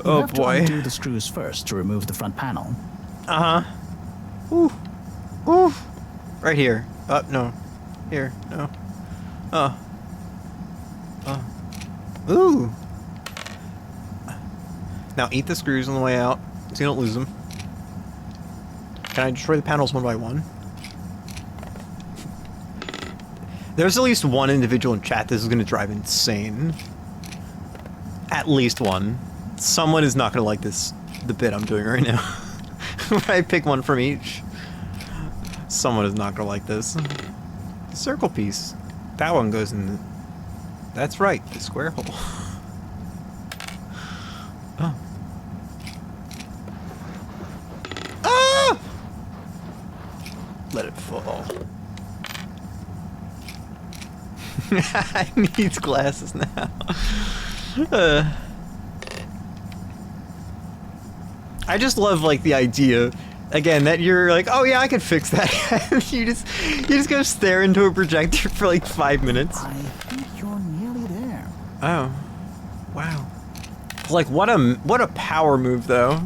Oh have boy. to undo the screws first to remove the front panel. Ooh. Ooh. Right here. No. Here. No. Ooh. Now eat the screws on the way out so you don't lose them. Can I destroy the panels one by one? There's at least one individual in chat this is going to drive insane. At least one. Someone is not going to like this, the bit I'm doing right now. I pick one from each. Someone is not going to like this. The circle piece. That one goes in the... That's right, the square hole. Oh. Ah! Let it fall. I need glasses now. I just love like the idea, again, that you're like, oh yeah, I could fix that. you just go stare into a projector for like 5 minutes. I think you're nearly there. Oh, wow. Like what a power move though.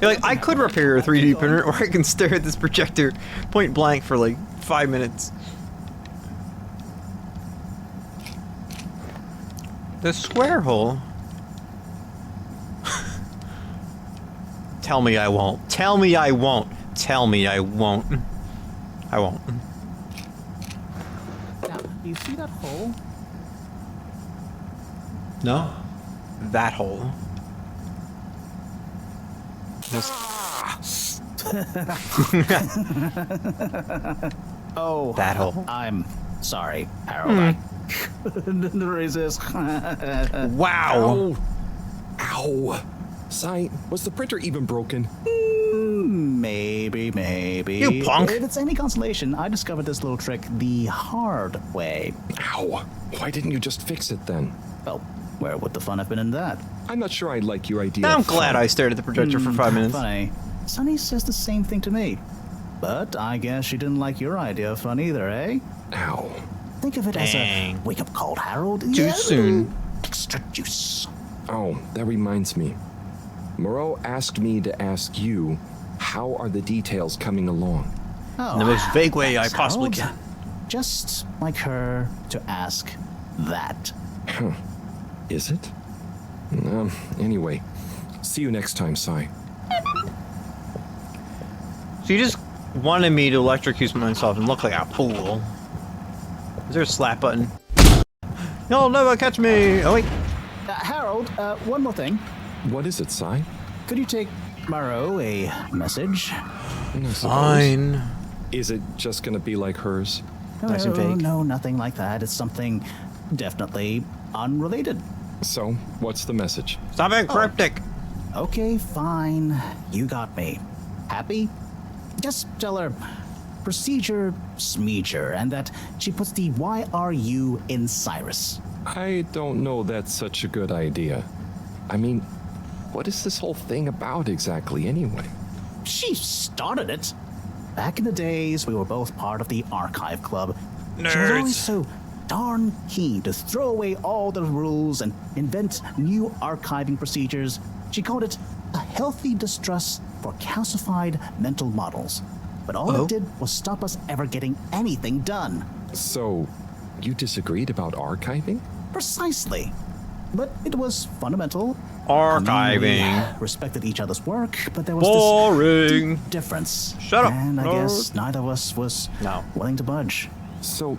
You're like, I could repair a 3D printer, or I can stare at this projector point blank for like 5 minutes. The square hole. Tell me I won't. Tell me I won't. Tell me I won't. I won't. Now, you see that hole? No? That hole. Oh, that hole. I'm sorry, Harold. I couldn't resist. Wow. Ow. Sai, was the printer even broken? Maybe. You punk. If it's any consolation, I discovered this little trick the hard way. Ow. Why didn't you just fix it then? Well, where would the fun have been in that? I'm not sure I like your idea. I'm of glad fun. I stared at the projector for 5 minutes. Funny. Sunny says the same thing to me. But I guess she didn't like your idea of fun either, eh? Ow. Think of it as a Dang. wake-up call, Harold. Too Yeah, soon. Extra juice. Oh, that reminds me. Moreau asked me to ask you, how are the details coming along? Oh, In the most vague way I thanks, possibly Harold. can. Just like her to ask that. Huh. Is it? Anyway, see you next time, Sai. So you just wanted me to electrocute myself and look like a fool. Is there a slap button? You'll never catch me! Oh wait. Harold, one more thing. What is it, Sai? Could you take Maro a message? I suppose. Fine. Is it just gonna be like hers? Nice and vague. No, nothing like that. It's something definitely unrelated. So, what's the message? Stop being cryptic. Okay, fine. You got me. Happy? Just tell her procedure smeeger and that she puts the YRU in Cyrus. I don't know that's such a good idea. I mean, what is this whole thing about exactly anyway? She started it. Back in the days, we were both part of the archive club. She was Nerds. always so darn keen to throw away all the rules and invent new archiving procedures. She called it a healthy distrust for calcified mental models. But all Oh. it did was stop us ever getting anything done. So, you disagreed about archiving? Precisely. But it was fundamental. Archiving. I mean, we respected each other's work, but there was Boring. this deep difference. Shut up, And I nerd. guess neither of us was No. willing to budge. So,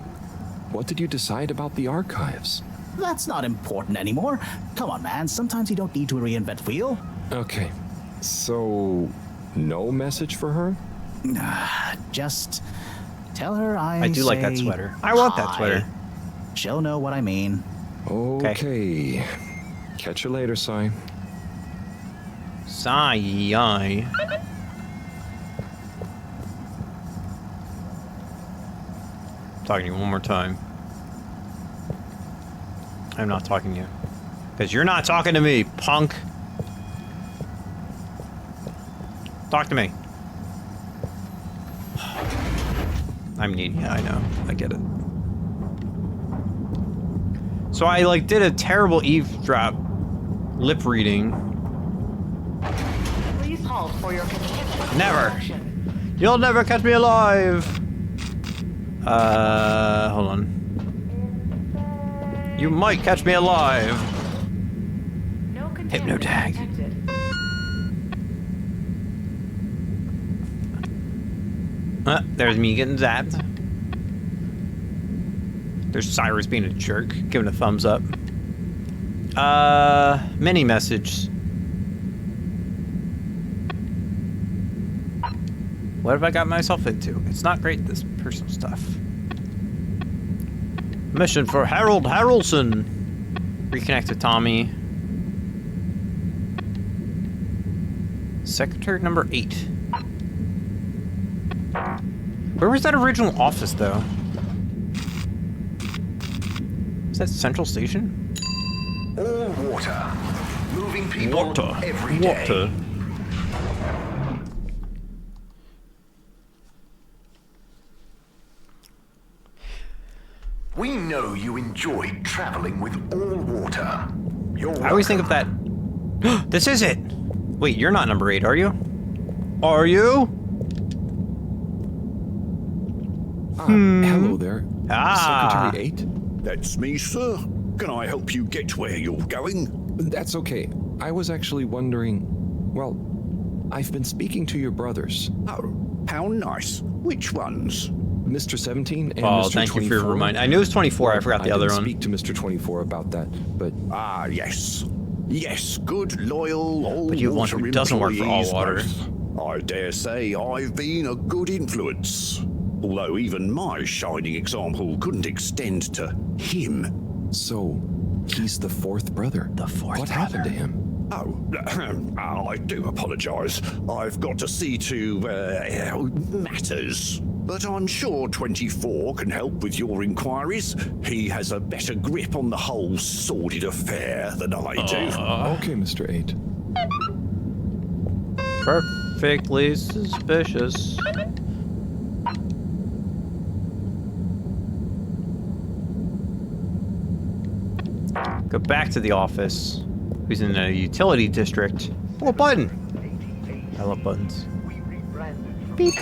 what did you decide about the archives? That's not important anymore. Come on, man. Sometimes you don't need to reinvent the wheel. Okay. So, no message for her? Just tell her I do like that say sweater. I want that hi. sweater. She'll know what I mean. Okay. Catch you later, Sai. Sigh. Talking to you one more time. I'm not talking to you. Because you're not talking to me, punk. Talk to me. I'm needy, yeah, I know. I get it. So I, like, did a terrible eavesdrop lip reading Please halt for your convenience. Never. You'll never catch me alive. Hold on. You might catch me alive. No Hypno tag. detected. There's me getting zapped. There's Cyrus being a jerk, giving a thumbs up. Mini message. What have I got myself into? It's not great, this personal stuff. Mission for Harold Harrelson. Reconnect with Tommy. Secretary number 8. Where was that original office, though? Is that Central Station? All water. Moving people every day. Water. We know you enjoyed traveling with all water. I always think of that. This is it! Wait, you're not number 8, are you? Are you? Hello there. Ah. Secretary 8? That's me, sir. Can I help you get where you're going? That's okay. I was actually wondering. Well, I've been speaking to your brothers, Oh, how nice. Which ones? Mr. 17 and Oh, Mr. thank 24. you for your reminder. I knew it was 24. I forgot the other didn't one. speak to Mr. 24 about that, but Ah, yes. Yes, good, loyal, all But you have one water who doesn't work for all employees water. both. I dare say I've been a good influence. Although even my shining example couldn't extend to him. so he's the 4th brother. The 4th What happened to brother. him? Oh, I do apologise. I've got to see to matters. But I'm sure 24 can help with your inquiries. He has a better grip on the whole sordid affair than I do. Okay, Mr. 8. Perfectly suspicious. Go back to the office. Who's in a utility district? Oh, a button! I love buttons. Beep.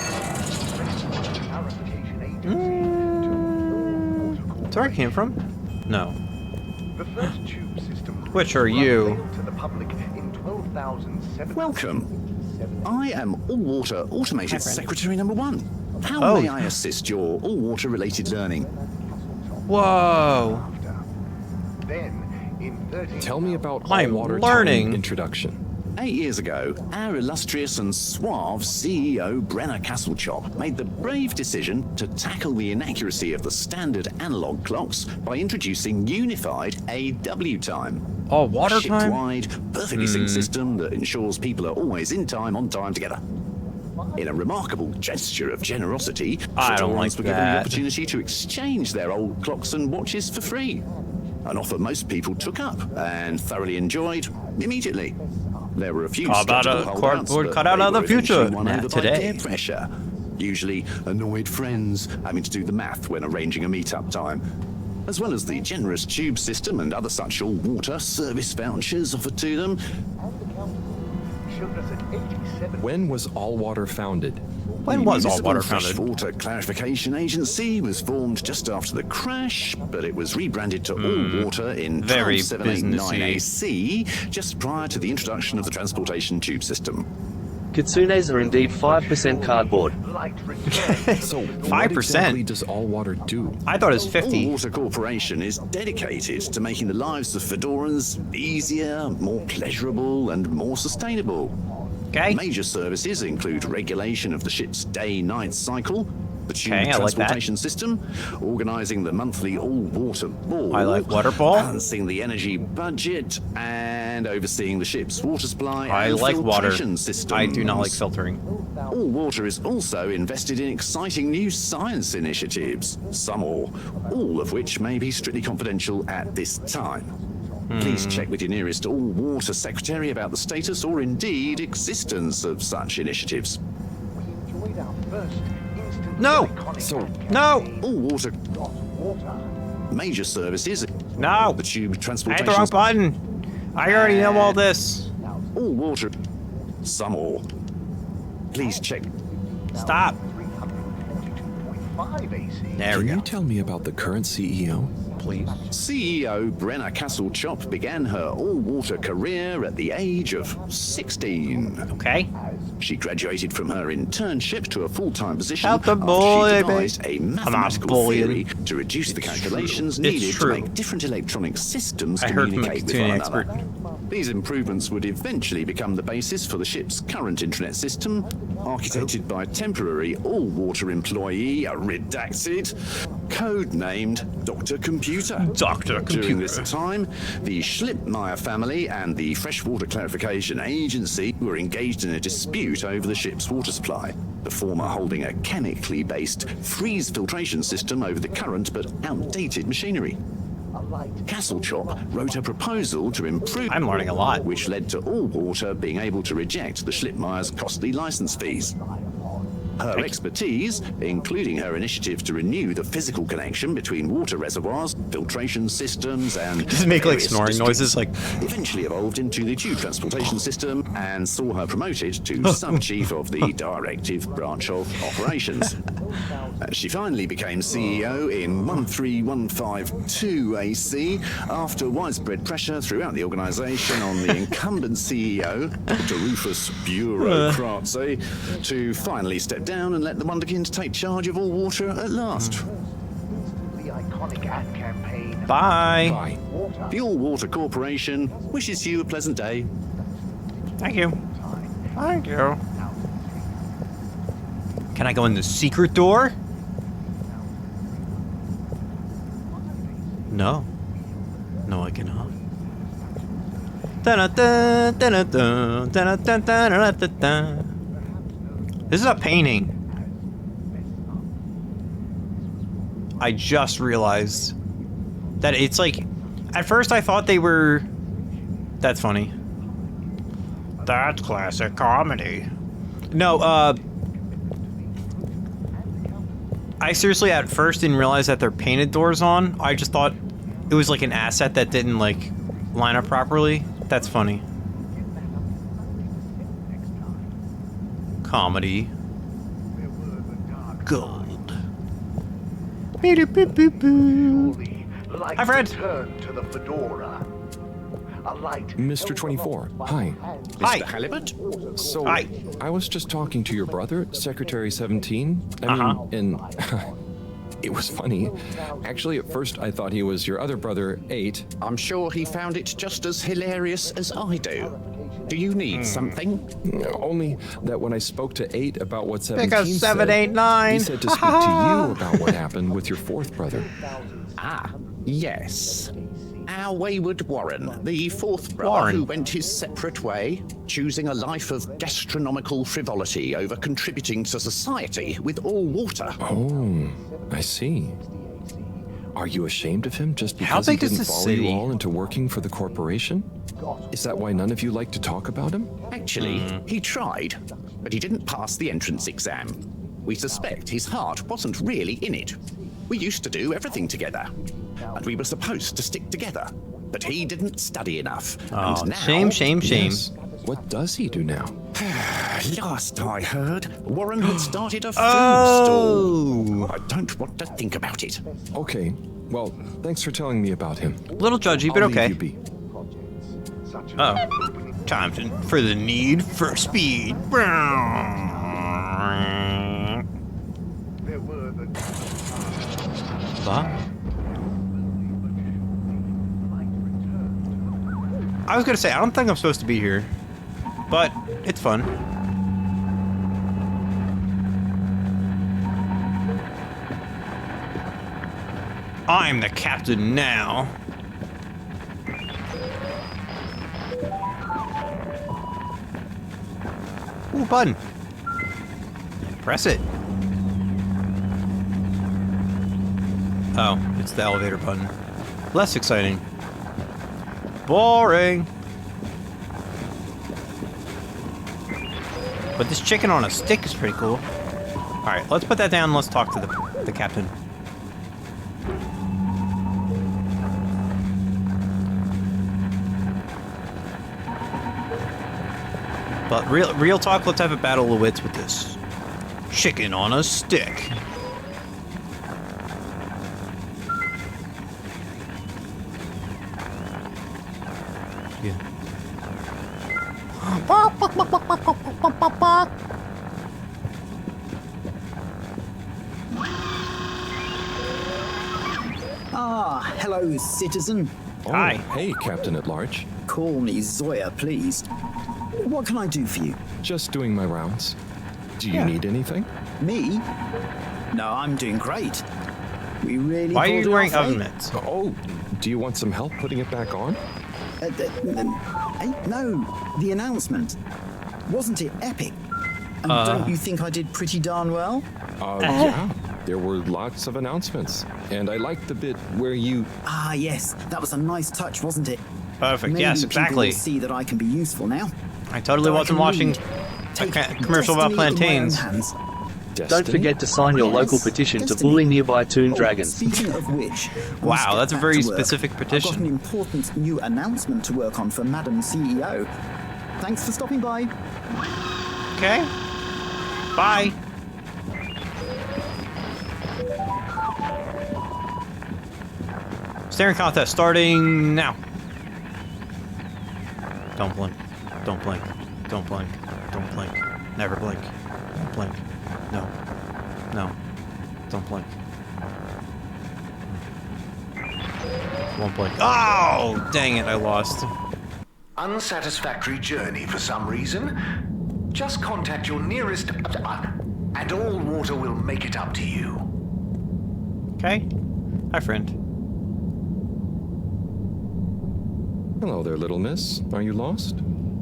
That's where I came from? No. The first tube system. Which are you? To the public in 12,700. Welcome. I am All Water Automated Secretary number 1. How Oh. may I assist your all water related learning? Whoa! Then, in 30. Tell me about I'm all water learning. time introduction. 8 years ago, our illustrious and suave CEO Brenner Castlechop made the brave decision to tackle the inaccuracy of the standard analog clocks by introducing unified AW time. Oh, water A time? ship-wide, perfectly synced system that ensures people are always in time, on time together. In a remarkable gesture of generosity, I don't Fedorans like were given the that. opportunity to exchange their old clocks and watches for free. An offer most people took up and thoroughly enjoyed immediately. There were a few How about skeptical a holdouts, cardboard but cutout they of the were eventually future? won Nah, over by today. peer pressure. Usually annoyed friends having to do the math when arranging a meetup time. As well as the generous tube system and other such all-water service vouchers offered to them. Showed us at 87. When was All Water founded? When was All Municipal Water founded? Freshwater Clarification Agency was formed just after the crash, but it was rebranded to All Water in Very 12789 AC just prior to the introduction of the transportation tube system. Kitsunes are indeed 5% cardboard. Light return. So, what 5%? exactly does All Water do? I thought it was All 50. Water Corporation is dedicated to making the lives of Fedorans easier, more pleasurable, and more sustainable. Okay. Major services include regulation of the ship's day-night cycle, the tube Okay, I like that. transportation system, organising the monthly all-water ball, I like water ball. balancing the energy budget, and overseeing the ship's water supply I and like water. filtration systems. I do not like filtering. All Water is also invested in exciting new science initiatives, some or all of which may be strictly confidential at this time. Please check with your nearest All Water secretary about the status or indeed existence of such initiatives. Enjoyed our first instant No! iconic So, No! All Water water. major services, No! the tube I hit transportation, the wrong button! I already know all this. All Water some ore. Please check. Stop. There we Can go. you tell me about the current CEO? Please. CEO Brenna Castle-Chop began her all-water career at the age of 16. Okay. She graduated from her internship to a full-time position Help the after boy, she baby. devised a mathematical bullying. theory to reduce the calculations true. It's needed to true. make different electronic systems I heard from a communicate with tuning one expert. another. These improvements would eventually become the basis for the ship's current intranet system, architected by temporary all-water employee, redacted, code-named Dr. Computer. Dr. During Computer. this time, the Schlippmeyer family and the Freshwater Clarification Agency were engaged in a dispute over the ship's water supply, the former holding a chemically based freeze filtration system over the current but outdated machinery. Castle-Chop wrote a proposal to improve, I'm learning a lot. which led to all water being able to reject the Schlippmeyer's costly license fees. Her expertise, including her initiative to renew the physical connection between water reservoirs, filtration systems, and Just make like various snoring districts, noises, like. eventually evolved into the tube transportation system and saw her promoted to sub-chief of the directive branch of operations. She finally became CEO in 13152 AC after widespread pressure throughout the organization on the incumbent CEO, Dr. Rufus Bureaucracy, to finally step down and let the Wonderkins take charge of all water at last. The iconic ad campaign. Bye. Bye. The All Water Corporation wishes you a pleasant day. Thank you. Thank you. Can I go in the secret door? No. No, I cannot. Da-da-da, da-da-da, da-da-da, da-da-da-da. This is a painting. I just realized that it's like, at first I thought they were, that's funny. That's classic comedy. No, I seriously at first didn't realize that they're painted doors on. I just thought it was like an asset that didn't like line up properly. That's funny. Comedy. Gold. Like Hi, Fred. Return to the fedora. A light. Mr. 24, hi. Hi. Mr. Halibut? So, Hi. I was just talking to your brother, Secretary 17. And it was funny. Actually, at first I thought he was your other brother, 8. I'm sure he found it just as hilarious as I do. Do you need something? Only that when I spoke to 8 about what 17 Because 7, said, 8, 9. he said to speak to you about what happened with your 4th brother. Ah, yes. Our wayward Warren, the 4th brother Warren. who went his separate way, choosing a life of gastronomical frivolity over contributing to society with all water. Oh, I see. Are you ashamed of him just How because he big is didn't this follow city? you all into working for the corporation? Is that why none of you like to talk about him? Actually, he tried, but he didn't pass the entrance exam. We suspect his heart wasn't really in it. We used to do everything together, and we were supposed to stick together. But he didn't study enough. Oh, and now, shame, shame, shame. Yes. What does he do now? Last I heard, Warren had started a food Oh. stall. I don't want to think about it. Okay, well, thanks for telling me about him. Little judgy, but I'll leave okay. you be. Oh. Time for the need for speed. What? I was gonna say, I don't think I'm supposed to be here, but it's fun. I'm the captain now. Ooh, button. Press it. Oh, it's the elevator button. Less exciting. Boring. But this chicken on a stick is pretty cool. Alright, let's put that down and let's talk to the captain. But real talk, let's have a battle of wits with this. Chicken on a stick. Yeah. Ah, hello, citizen. Oh, Hi. hey, Captain at Large. Call me Zoya, please. What can I do for you? Just doing my rounds. Do you need anything? Me? No, I'm doing great. We really. Why are pulled you it wearing off, eh? oven mitts? Oh, do you want some help putting it back on? No, the announcement. Wasn't it epic? And don't you think I did pretty darn well? Yeah. There were lots of announcements. And I liked the bit where you... Ah, yes, that was a nice touch, wasn't it? Perfect. Maybe Yes, people exactly. will see that I can be useful now. I totally That I wasn't can watching lead. a Take commercial about destiny in my own plantains. hands. Don't Destiny? forget to sign your local Yes, petition to destiny. bully nearby toon Oh, dragons. Speaking of which, we Wow, step that's a back very to work. specific I've got petition. an important new announcement to work on for Madam CEO. Thanks for stopping by. Okay. Bye. Staring contest starting now. Don't blink. Don't blink. Don't blink. Don't blink. Never blink. Don't blink. No. No. Don't blink. Won't blink. Oh, dang it, I lost. Unsatisfactory journey for some reason? Just contact your nearest... and all water will make it up to you. Okay. Hi, friend. Hello there, little miss. Are you lost?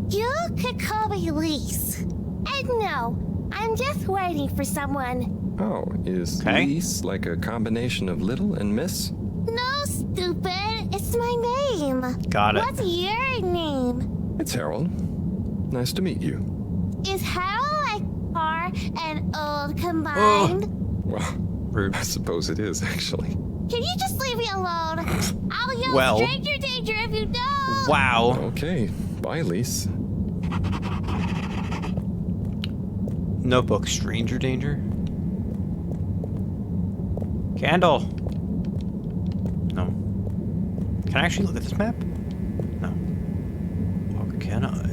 You could call me Lise. And no, I'm just waiting for someone. Oh, is Okay. Lise like a combination of little and miss? No, stupid, it's my name. Got it. What's your name? It's Harold. Nice to meet you. Is Harold like car and old combined? Well, Rude. I suppose it is, actually. Can you just leave me alone? I'll yell Well. stranger danger if you don't. Wow. Okay, bye, Lise. Notebook, stranger danger. Candle. No. Can I actually look at this map? No. Or can I?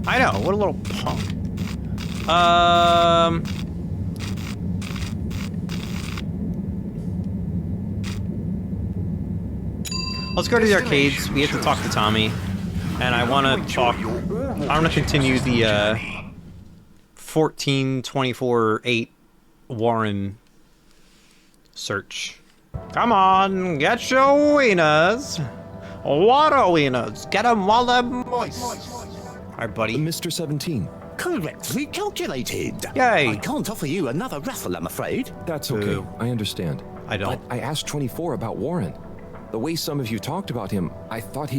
I know. What a little punk. Let's go to the arcades. We have to talk to Tommy. And I want to talk... I want to continue the 14-24-8 Warren search. Come on, get your wieners. Water wieners. Get them while they're moist. Alright, buddy. Mr. 17. Correctly calculated. Yay. I can't offer you another raffle, I'm afraid. That's okay. Boo. I understand. I don't. But I asked 24 about Warren. The way some of you talked about him, I thought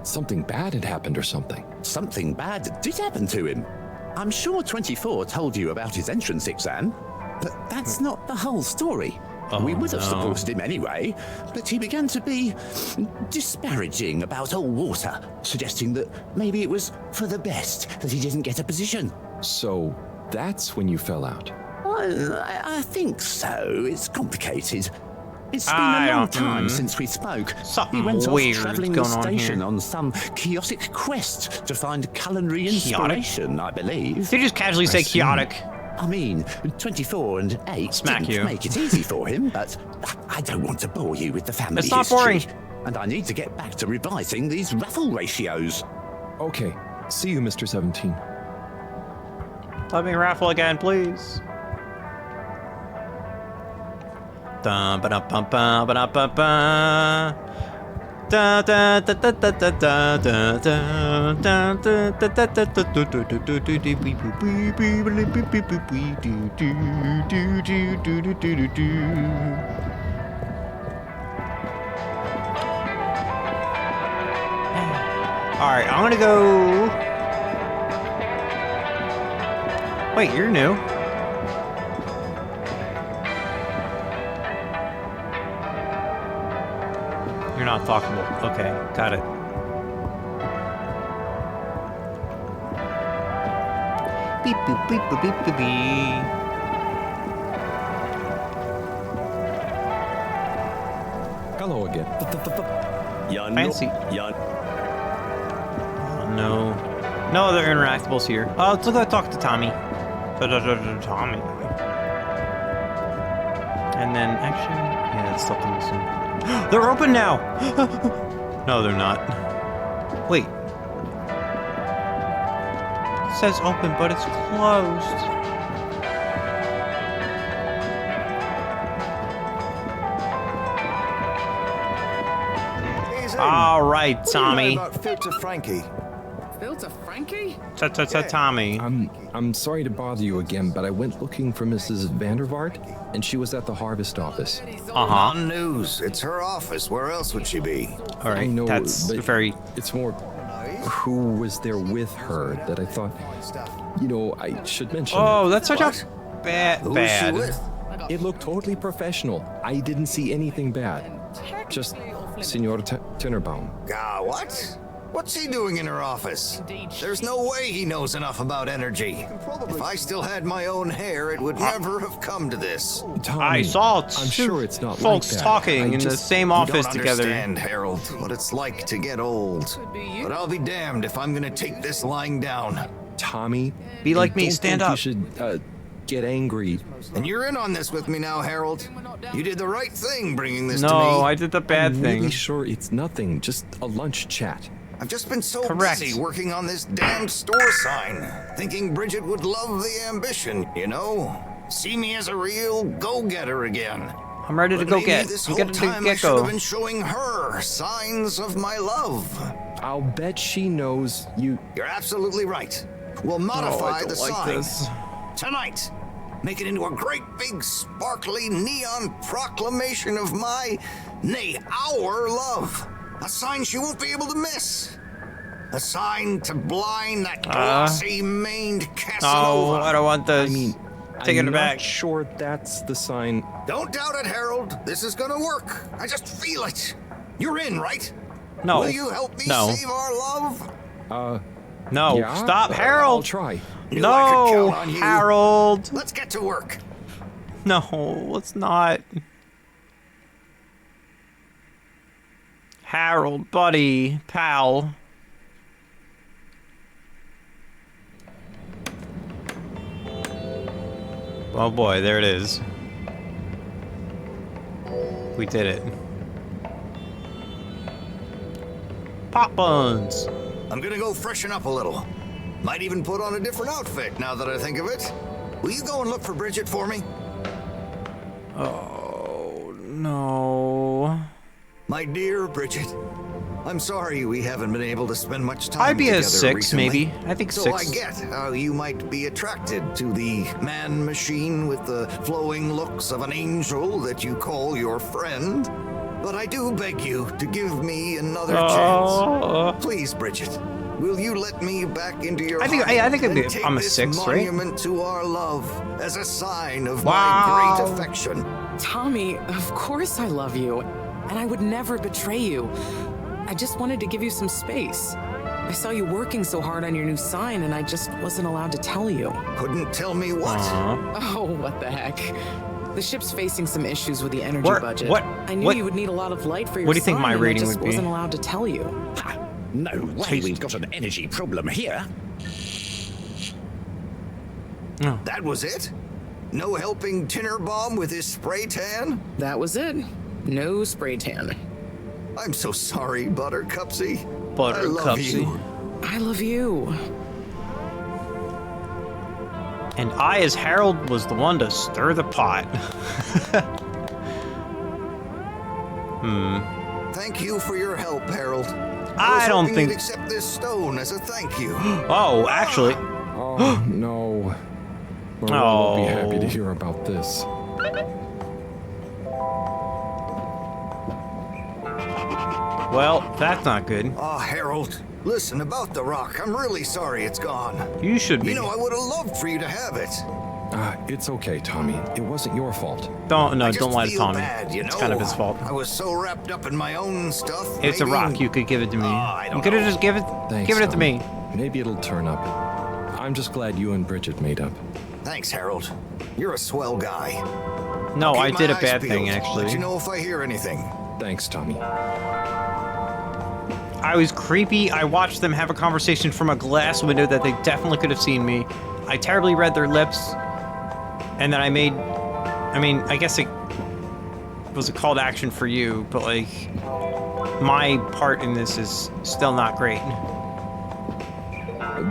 something bad had happened or something. Something bad did happen to him. I'm sure 24 told you about his entrance exam, but that's not the whole story. Oh, We would have no. supported him anyway, but he began to be disparaging about old water, suggesting that maybe it was for the best that he didn't get a position. So that's when you fell out. Well, I think so. It's complicated. It's been I a long don't- time since we spoke. Something he went weird off travelling the going on station here. on some chaotic quest to find culinary inspiration, I believe. Did you just casually say see. chaotic? I mean, 24 and 8 Smack didn't you. make it easy for him, but I don't want to bore you with the family It's not history. boring. And I need to get back to revising these raffle ratios. Okay, see you, Mr. 17. Let me raffle again, please. Dun ba dum bum bum ba dum bum bum. Da da da da da da da da da da da da da da da do do do do do do bee boo bee bee bee bee bee bee bee do do do do do do do do do. All right, I'm gonna go. Wait, you're new. You're not talkable. Okay, got it. Beep boop beep boop beep boop beep. Hello again. Fancy. No. No other interactables here. Let's go talk to Tommy. Tommy. And then, actually, yeah, let's stop them soon. They're open now! No, they're not. Wait. It says open, but it's closed. All right, Tommy. Filter Frankie. Filter Frankie? Tommy. I'm sorry to bother you again, but I went looking for Mrs. Vandervaart, and she was at the harvest office. On news. It's her office. Where else would she be? All right, know, that's but very... It's more who was there with her that I thought, I should mention. Oh, that's such a bad. Who is she with? It looked totally professional. I didn't see anything bad. Just Senor Tinnerbaum. What? What's he doing in her office? There's no way he knows enough about energy. If I still had my own hair, it would never have come to this. Tommy, I saw I'm sure it's not folks like that. talking in the same office You don't together. understand, Harold, what it's like to get old. But I'll be damned if I'm gonna take this lying down. Tommy, Be like I me, don't stand think up. You should get angry. And you're in on this with me now, Harold. You did the right thing bringing this to me. No, I did the bad I'm thing. really sure it's nothing. Just a lunch chat. I've just been so Correct. busy working on this damn store sign, thinking Bridget would love the ambition, See me as a real go-getter again. I'm ready to But go maybe get. this I'm whole getting to time I should have gecko. been showing her signs of my love. I'll bet she knows you. You're absolutely right. We'll modify the like sign this. tonight. Make it into a great big sparkly neon proclamation of nay, our love. A sign she won't be able to miss. A sign to blind that glossy maned Casanova. No, I don't want this. Take I'm it not back. sure that's the sign. Don't doubt it, Harold. This is gonna work. I just feel it. You're in, right? No. Will you help me No. save our love? No. Yeah, Stop, I'll Harold. try. Knew I could No, count on you. Harold. Let's get to work. No, let's not. Harold, buddy, pal. Oh boy, there it is. We did it. Pop buns. I'm gonna go freshen up a little. Might even put on a different outfit now that I think of it. Will you go and look for Bridget for me? Oh, no. My dear Bridget, I'm sorry we haven't been able to spend much time I'd be together a 6, recently. maybe. I think So 6. I get how you might be attracted to the man-machine with the flowing looks of an angel that you call your friend. But I do beg you to give me another chance. Please, Bridget, will you let me back into your heart I think and take I'm a this 6, right? monument to our love as a sign of Wow. my great affection? Tommy, of course I love you. And I would never betray you. I just wanted to give you some space. I saw you working so hard on your new sign, and I just wasn't allowed to tell you. Couldn't tell me what? Oh, what the heck. The ship's facing some issues with the energy What- budget. what- I knew what- you would need a lot of light for your what do you think sign, my and rating I just would be? wasn't allowed to tell you. No way we've got an energy problem here. That was it? No helping Tinnerbaum with his spray tan? That was it. No spray tan. I'm so sorry, Buttercupsy. I love Buttercupsy. you. I love you. And I, as Harold, was the one to stir the pot. Thank you for your help, Harold. I was don't hoping think- you'd accept this stone as a thank you. Oh, actually. Oh, no. Marilla will be happy to hear about this. Well, that's not good. Oh, Harold, listen, about the rock, I'm really sorry it's gone. You should be. You know, I would have loved for you to have it. It's okay, Tommy. It wasn't your fault. Don't I just lie to feel Tommy. bad, you It's know? kind of his fault. I was so wrapped up in my own stuff. It's a maybe- rock. You could give it to me. I You don't could have know. just give it Thanks, to Tommy. me. Maybe it'll turn up. I'm just glad you and Bridget made up. Thanks, Harold. You're a swell guy. No, Keep I my did a eyes bad peeled. thing Let actually. you know if I hear anything. Thanks, Tommy. I was creepy. I watched them have a conversation from a glass window that they definitely could have seen me. I terribly read their lips. And then I mean, I guess it was a call to action for you, but like, my part in this is still not great.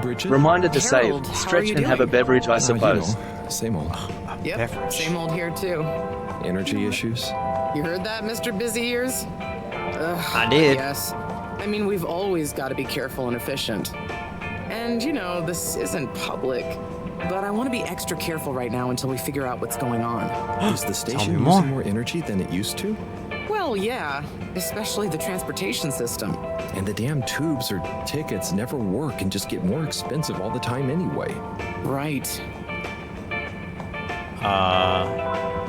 Bridget? Reminder to save. Harold, how are Stretch you and have a doing? beverage, I You suppose. know, same old. Yep, Beverage. same old here too. Energy issues? You heard that, Mr. Busy Ears? I did. Yes. I mean, we've always got to be careful and efficient. And, you know, this isn't public, but I want to be extra careful right now until we figure out what's going on. Is the station me more. using more energy than it used to? Well, yeah, especially the transportation system. And the damn tubes or tickets never work and just get more expensive all the time anyway. Right.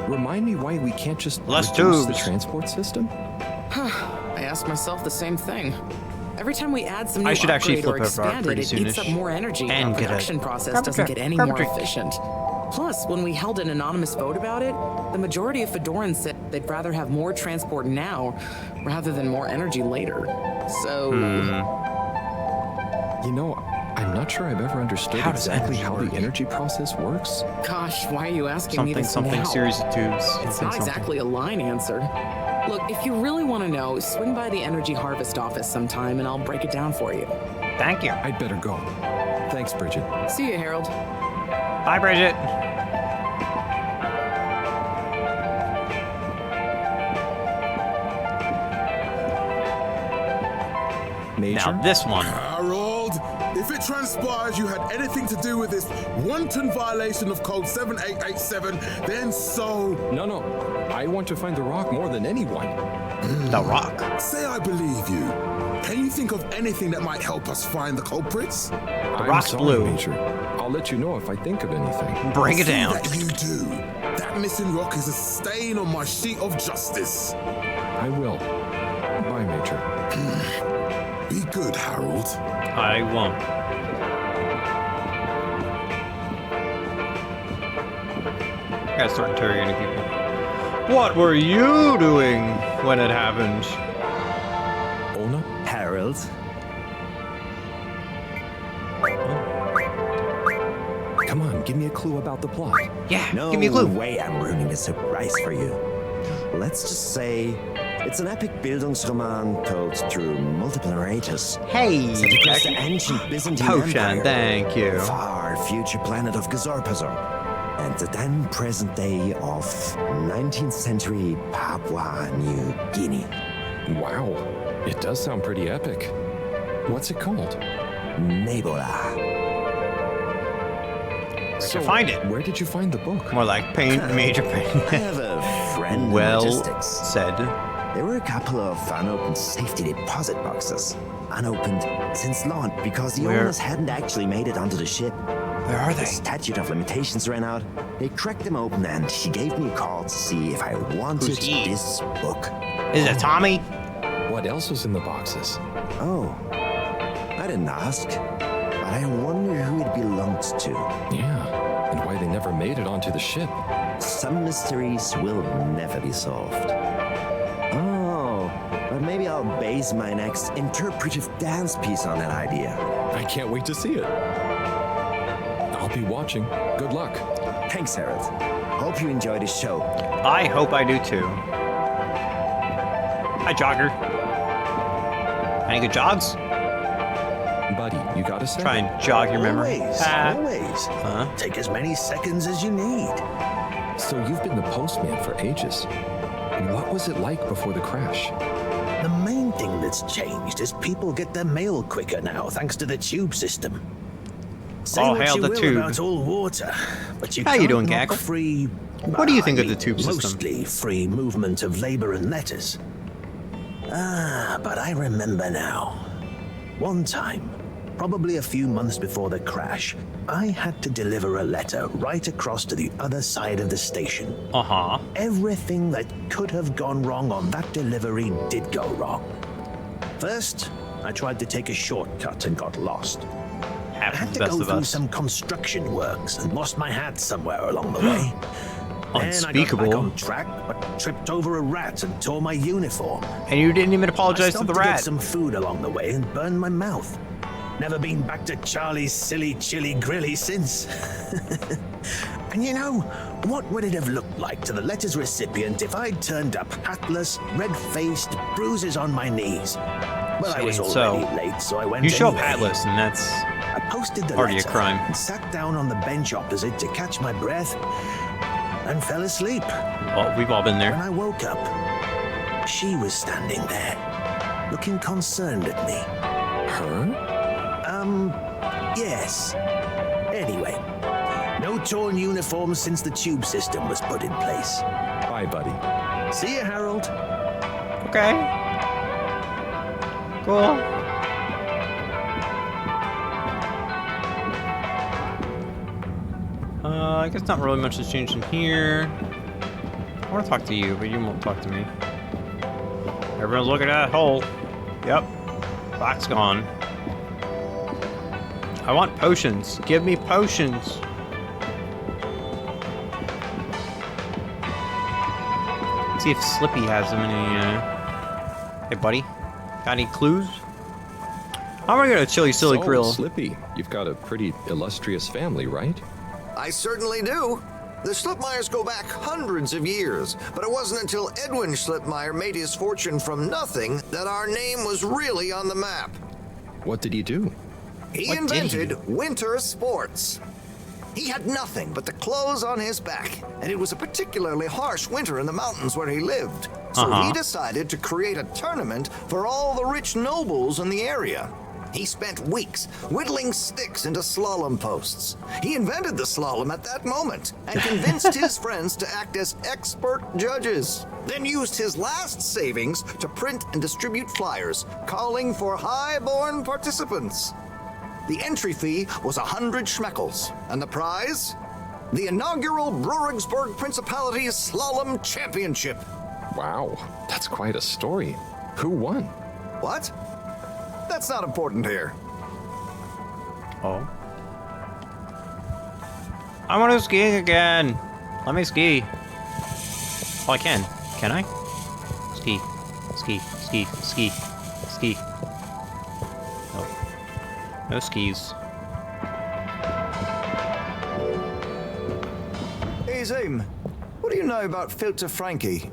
Remind me why we can't just Less reduce the tubes. transport system? I ask myself the same thing. Every time we add some new I should actually upgrade or flip over expand pretty it eats soonish. up more energy, and And our get a production process carpet doesn't trick, get any carpet more trick. efficient. Plus, when we held an anonymous vote about it, the majority of Fedorans said they'd rather have more transport now rather than more energy later. So, You know, I'm not sure I've ever understood How does exactly energy how work? the energy process works. gosh, why are you asking me Something, this now? series of tubes. It's Something, not exactly a line answer. Look, if you really want to know, swing by the Energy Harvest office sometime and I'll break it down for you. Thank you. I'd better go. Thanks, Bridget. See you, Harold. Bye, Bridget. Major? Now this one. Harold, if it transpires you had anything to do with this wanton violation of Code 7887, then so. No. I want to find the rock more than anyone. The rock. Say I believe you. Can you think of anything that might help us find the culprits? I'm rock's sorry, blue. Major. I'll let you know if I think of anything. Bring it See down. that you do. That missing rock is a stain on my sheet of justice. I will. Bye, Major. Be good, Harold. I won't. Gotta start interrogating people. What were you doing when it happened? Ona? Harold? Come on, give me a clue about the plot. Yeah, No give me a clue. way I'm ruining a surprise for you. Let's just say it's an epic Bildungsroman told through multiple narrators. Hey, Set across the ancient Byzantine Potion, Empire, thank you. the far future planet of Gazorpazor, and the then present day of 19th century Papua New Guinea. Wow, it does sound pretty epic. What's it called? Nebola. So find it. Where did you find the book? More like pain, major I pain. have a friend Well in logistics. said. There were a couple of unopened safety deposit boxes. Unopened since launch because the Where- owners hadn't actually made it onto the ship. Where are The they? statute of limitations ran out. They cracked them open and he gave me a call to see if I wanted Who's he? this book. Is it Tommy? What else was in the boxes? Oh, I didn't ask, but I wonder who it belonged to. Yeah, and why they never made it onto the ship. Some mysteries will never be solved. Oh, but maybe I'll base my next interpretive dance piece on that idea. I can't wait to see it. I'll be watching. Good luck. Thanks, Harold. Hope you enjoy the show. I hope I do too. Hi, jogger. Any good jogs? Buddy, you gotta say. Try and jog your memory. Always, Ah. always. Huh? Take as many seconds as you need. So you've been the postman for ages. What was it like before the crash? The main thing that's changed is people get their mail quicker now, thanks to the tube system. Say Oh, what hail you the will tube. about all water, but you How you can't doing, knock Gag? free. What do you think I of the mean, tube system? Mostly free movement of labor and letters. Ah, but I remember now. One time, Probably a few months before the crash, I had to deliver a letter right across to the other side of the station. Uh-huh. Everything that could have gone wrong on that delivery did go wrong. First, I tried to take a shortcut and got lost. I had to go through some construction works and lost my hat somewhere along the way. Then I got back on track, but tripped over a rat and tore my uniform. And you didn't even apologize to the rat. I stopped to get some food along the way and burned my mouth. Never been back to Charlie's silly chili grilly since. And you know, what would it have looked like to the letter's recipient if I'd turned up hatless, red-faced, bruises on my knees? Well, I was already late, so I went You show up anyway. hatless, and that's I posted the already a letter crime. and sat down on the bench opposite to catch my breath and fell asleep. Well, we've all been there. When I woke up, she was standing there, looking concerned at me. Her? Yes. Anyway, no torn uniforms since the tube system was put in place. Bye, buddy. See you, Harold. Okay. Cool. I guess not really much has changed in here. I want to talk to you, but you won't talk to me. Everyone's looking at that hole. Yep. Black's gone. I want potions. Give me potions. Let's see if Slippy has them any, Hey, buddy. Got any clues? I'm gonna go to Chili Silly So, Grill. Slippy, you've got a pretty illustrious family, right? I certainly do. The Schlipmeyers go back hundreds of years, but it wasn't until Edwin Schlipmeyer made his fortune from nothing that our name was really on the map. What did he do? He invented winter sports. He had nothing but the clothes on his back, and it was a particularly harsh winter in the mountains where he lived. So he decided to create a tournament for all the rich nobles in the area. He spent weeks whittling sticks into slalom posts. He invented the slalom at that moment and convinced his friends to act as expert judges. Then used his last savings to print and distribute flyers calling for high-born participants. The entry fee was 100 schmeckles, and the prize? The inaugural Brurigsburg Principality's Slalom Championship. Wow, that's quite a story. Who won? What? That's not important here. Oh. I want to ski again. Let me ski. Oh, I can. Can I? Ski. Ski. Ski. Ski. Ski. No. No skis. Hey, Zoom. What do you know about Filter Frankie?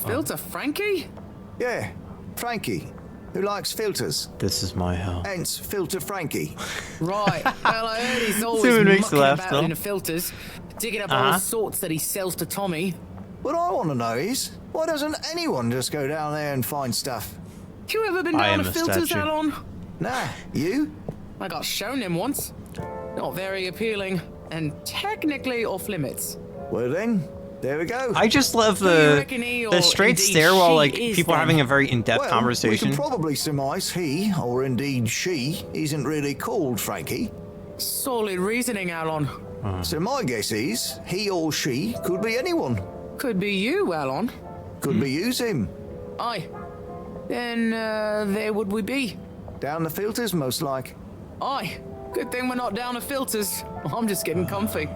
Filter Frankie? Yeah, Frankie, who likes filters. This is my hell. Hence, Filter Frankie. Right. Well, I heard he's always Someone makes mucking you laugh, about still. in the filters, digging up all sorts that he sells to Tommy. What I want to know is, why doesn't anyone just go down there and find stuff? You ever been down to filters, Alon? Nah, you? I got shown him once. Not very appealing, and technically off limits. Well then, there we go. I just love the straight stare while like people are having a very in-depth conversation. We can probably surmise he, or indeed she, isn't really called Frankie. Solid reasoning, Alon. So my guess is, he or she could be anyone. Could be you, Alon. Could be you, Zim. Aye. Then, there would we be? Down the filters, most like. Aye. Good thing we're not down to filters. I'm just getting comfy.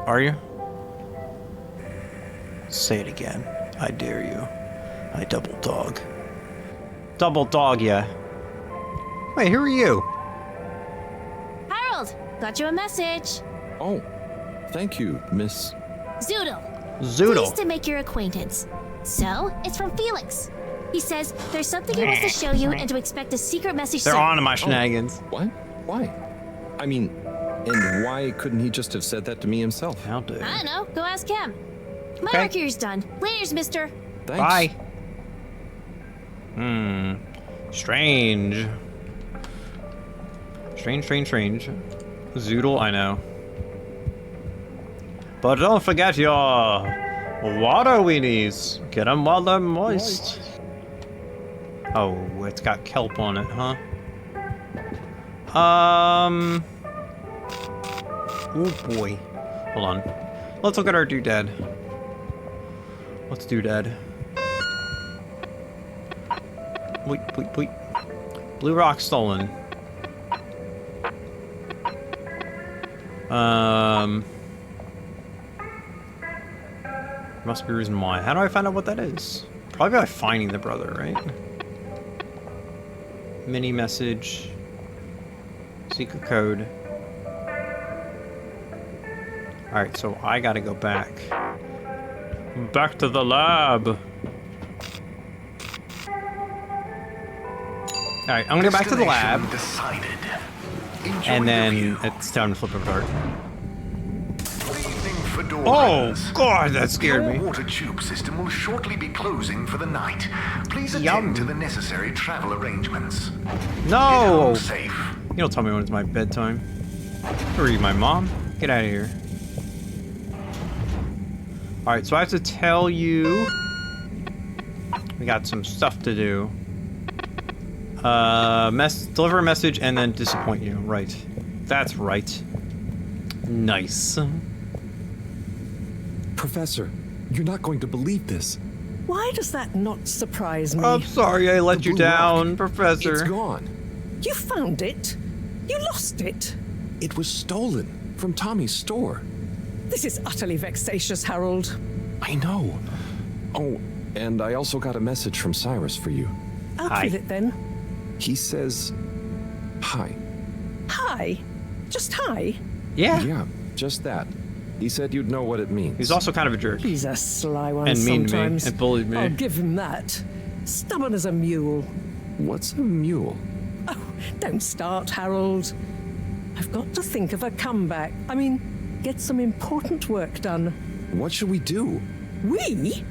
Are you? Say it again. I dare you. I double dog. Double dog, yeah. Wait, who are you? Harold, got you a message. Oh, thank you, Miss... Zoodle. Zoodle. Pleased to make your acquaintance. So, it's from Felix. He says there's something he wants to show you and to expect a secret message They're soon. on to my shenanigans. What? Why? I mean, and why couldn't he just have said that to me himself? How dare. I don't know. Go ask him. My Okay. work here's done. Laters, mister. Thanks. Bye. Strange. Strange. Zoodle, I know. But don't forget your water weenies. Get them while they're moist. Oh, it's got kelp on it, huh? Oh boy. Hold on. Let's look at our doodad. What's doodad? Wait. Blue rock stolen. Must be a reason why. How do I find out what that is? Probably by finding the brother, right? Mini message. Secret code. Alright, so I gotta go back. Back to the lab! Alright, I'm gonna go back to the lab. And then it's time to flip a card. Oh, God, that scared me. The water tube system will shortly be closing for the night. Please attend to the necessary travel arrangements. No! Safe. You don't tell me when it's my bedtime. Who are you, my mom? Get out of here. Alright, so I have to tell you... We got some stuff to do. Deliver a message and then disappoint you. Right. That's right. Nice. Professor, you're not going to believe this. Why does that not surprise me? I'm sorry I let you down, Professor. It's gone. You found it? You lost it? It was stolen from Tommy's store. This is utterly vexatious, Harold. I know. Oh, and I also got a message from Cyrus for you. Out with it then. He says, hi. Hi? Just hi? Yeah. Yeah, just that. He said you'd know what it means. He's also kind of a jerk. He's a sly one and mean sometimes. to me and bullied me. I'll give him that. Stubborn as a mule. What's a mule? Oh, don't start, Harold. I've got to think of a comeback. I mean, get some important work done. What should we do? We?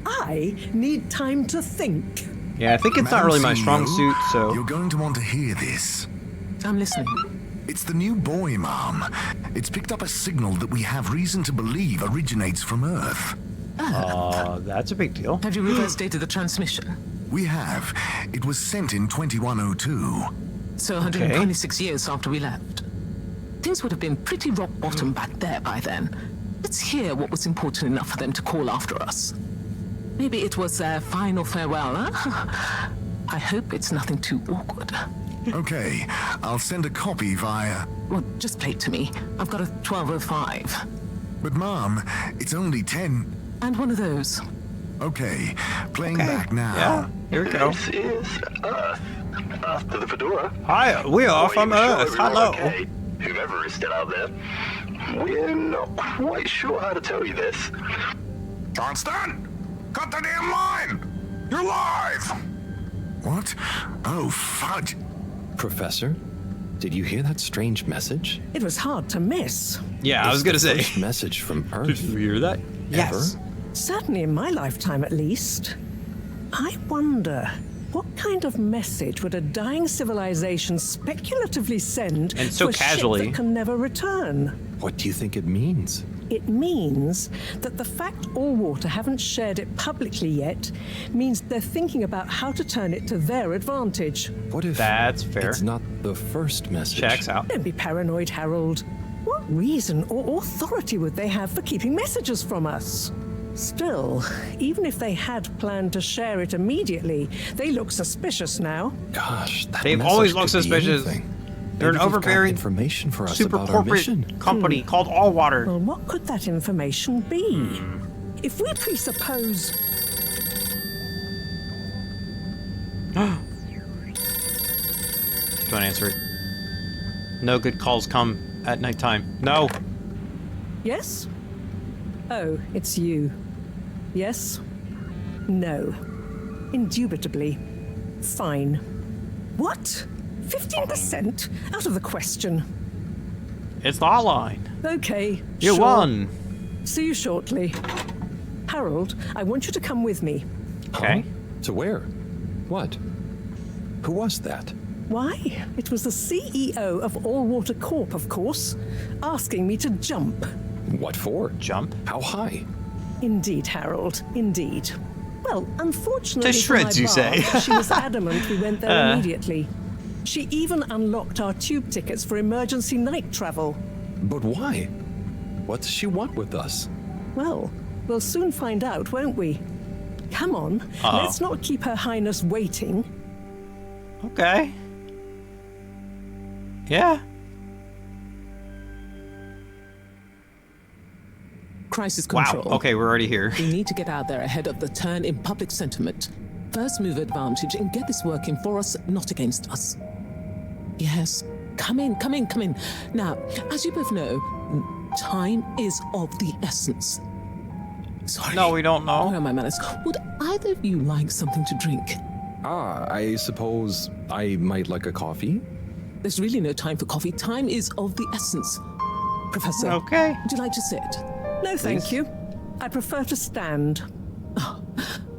I need time to think. Yeah, I think it's not really my strong suit, so... You're going to want to hear this. I'm listening. It's the new buoy, Mom. It's picked up a signal that we have reason to believe originates from Earth. That's a big deal. Have you reverse dated the transmission? We have. It was sent in 2102. So 126 years after we left. Things would have been pretty rock bottom back there by then. Let's hear what was important enough for them to call after us. Maybe it was their final farewell, huh? I hope it's nothing too awkward. Okay, I'll send a copy via... Well, just play it to me. I've got a 1205. But Mom, it's only 10... And one of those. Okay, playing back now. Yeah, here we go. This is Earth. Earth to the Fedora. Hi, we are from Earth. Hello. Okay. Whoever is still out there. We're not quite sure how to tell you this. Johnston! Cut the damn line! You're live! What? Oh, fudge. Professor, did you hear that strange message? It was hard to miss. Yeah, I was gonna say. First message from Earth. Did you hear that? Yes. Ever? Certainly in my lifetime, at least. I wonder, what kind of message would a dying civilization speculatively send and so to a casually ship that can never return? What do you think it means? It means that the fact Allwater haven't shared it publicly yet means they're thinking about how to turn it to their advantage. What if that's fair? It's not the first message. Checks out. Don't be paranoid, Harold. What reason or authority would they have for keeping messages from us? Still, even if they had planned to share it immediately, they look suspicious now. Gosh, that they've always looked suspicious. They're an overbearing, information for us super about our mission. corporate company called Allwater. Well, what could that information be? If we presuppose... Don't answer it. No good calls come at nighttime. No. Yes? Oh, it's you. Yes? No. Indubitably. Fine. What? 15%? Out of the question. It's the hotline. Okay. You sure. won. See you shortly. Harold, I want you to come with me. Okay. Huh? To where? What? Who was that? Why? It was the CEO of Allwater Corp, of course, asking me to jump. What for? Jump? How high? Indeed, Harold. Indeed. Well, unfortunately, To shreds, for my you say? bar, she was adamant we went there immediately. She even unlocked our tube tickets for emergency night travel. But why? What does she want with us? Well, we'll soon find out, won't we? Come on, let's not keep Her Highness waiting. Okay. Yeah. Crisis control. Wow. Okay, we're already here. We need to get out there ahead of the turn in public sentiment. First move advantage and get this working for us, not against us. Yes. Come in. Now, as you both know, time is of the essence. Sorry. No, we don't know. Oh, my manners. Would either of you like something to drink? I suppose I might like a coffee. There's really no time for coffee. Time is of the essence. Professor. Okay. Would you like to sit? No, thank you. I prefer to stand. Oh,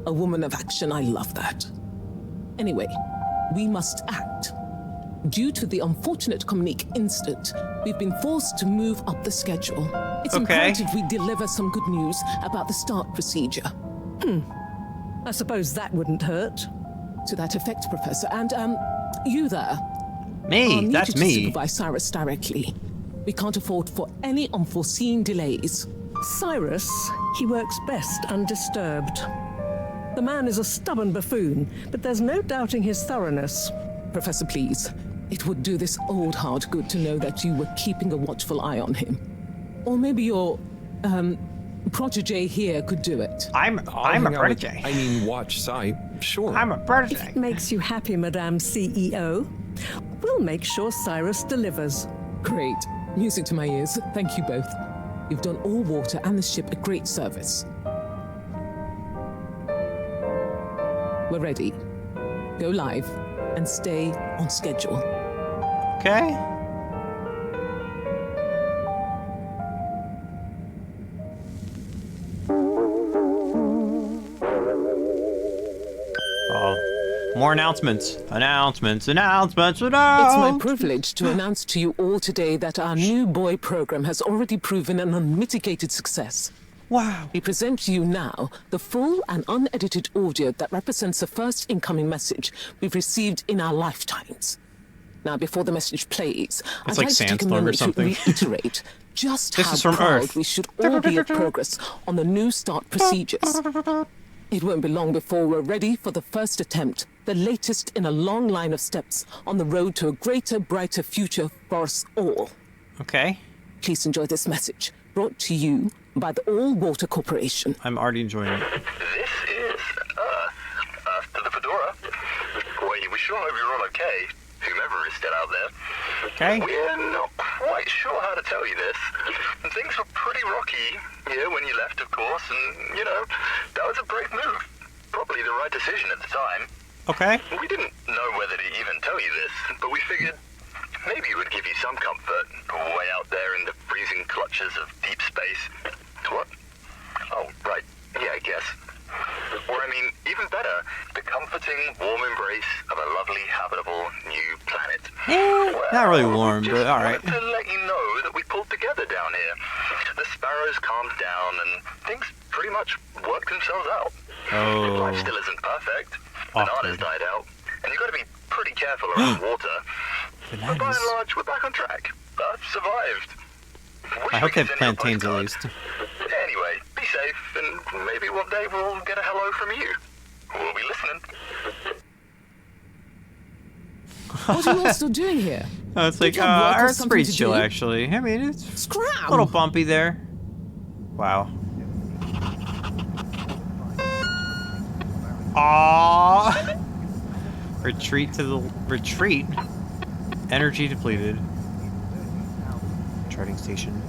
a woman of action. I love that. Anyway, we must act. Due to the unfortunate Communique incident, we've been forced to move up the schedule. It's imperative we deliver some good news about the start procedure. I suppose that wouldn't hurt. To that effect, Professor. And, you there. Me, that's me. To supervise Cyrus directly. We can't afford for any unforeseen delays. Cyrus, he works best undisturbed. The man is a stubborn buffoon, but there's no doubting his thoroughness. Professor, please. It would do this old heart good to know that you were keeping a watchful eye on him. Or maybe your, protege here could do it. I'm a protege. I mean, watch Cy. Sure. I'm a protege. If it makes you happy, Madame CEO, we'll make sure Cyrus delivers. Great. Music to my ears. Thank you both. You've done all water and the ship a great service. We're ready. Go live and stay on schedule. Okay. More announcements. Announcements. It's my privilege to announce to you all today that our new boy program has already proven an unmitigated success. Wow. We present to you now the full and unedited audio that represents the first incoming message we've received in our lifetimes. Now, before the message plays, I'd like to take a moment to reiterate just how proud we should all be of progress on the new start procedures. It won't be long before we're ready for the first attempt, the latest in a long line of steps on the road to a greater, brighter future for us all. Okay. Please enjoy this message, brought to you by the All Water Corporation. I'm already enjoying it. This is Earth to the Fedora. We sure hope you're all okay, whomever is still out there. Okay. We're not quite sure how to tell you this. Things were pretty rocky here when you left, of course, and, that was a brave move. Probably the right decision at the time. Okay. We didn't know whether to even tell you this, but we figured maybe it would give you some comfort way out there in the freezing clutches of deep space. What? Oh, right. Yeah, I guess. Or, even better, the comforting, warm embrace of a lovely, habitable new planet. Not really warm, but all right. To let you know that we pulled together down here. The sparrows calmed down and things pretty much worked themselves out. Oh. Life still isn't perfect. Bananas died out, and you've got to be pretty careful around water. But by and large, we're back on track. Earth survived. I hope they have plantains at least. Anyway, be safe, and maybe one day we'll get a hello from you. We'll be listening. What are you all still doing here? Oh, it's like, Earth's pretty chill, actually. I mean, it's a little bumpy there. Wow. Aww. Retreat to the retreat. Energy depleted. Charting station.